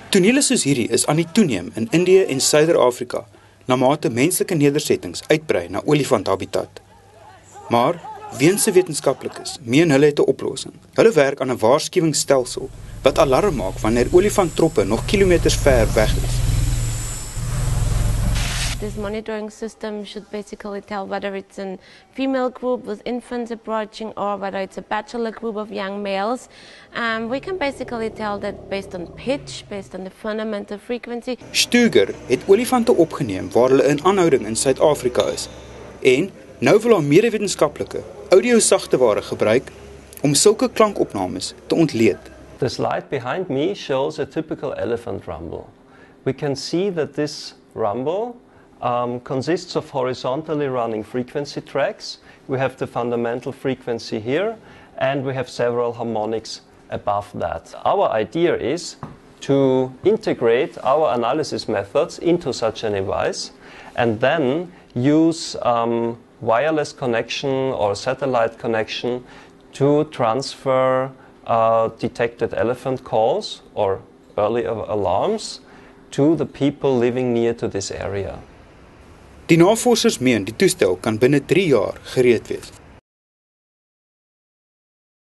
Tonele soos hierdie is aan die toeneem in Indië en Suider-Afrika, na mate menslike nedersettings uitbrei na olifanthabitat. Maar Weense wetenskaplikes meen hulle het 'n oplossing. Hulle werk aan 'n waarskuwingsstelsel wat alarm maak wanneer olifanttroppe nog kilometers ver weg is. This monitoring system should basically tell whether it's a female group with infants approaching or whether it's a bachelor group of young males. We can basically tell that based on pitch, based on the fundamental frequency. Stuger het olifante opgeneem waar hulle in aanhouding in Suid-Afrika is. En nou wil haar medewetenskaplike audiosagteware gebruik om sulke klankopnames te ontleed. The slide behind me shows a typical elephant rumble. We can see that this rumble consists of horizontally running frequency tracks. We have the fundamental frequency here, and we have several harmonics above that. Our idea is to integrate our analysis methods into such a device, and then use wireless connection or satellite connection to transfer detected elephant calls or early alarms to the people living near to this area. Die navorsers meen die toestel kan binne 3 jaar gereed wees.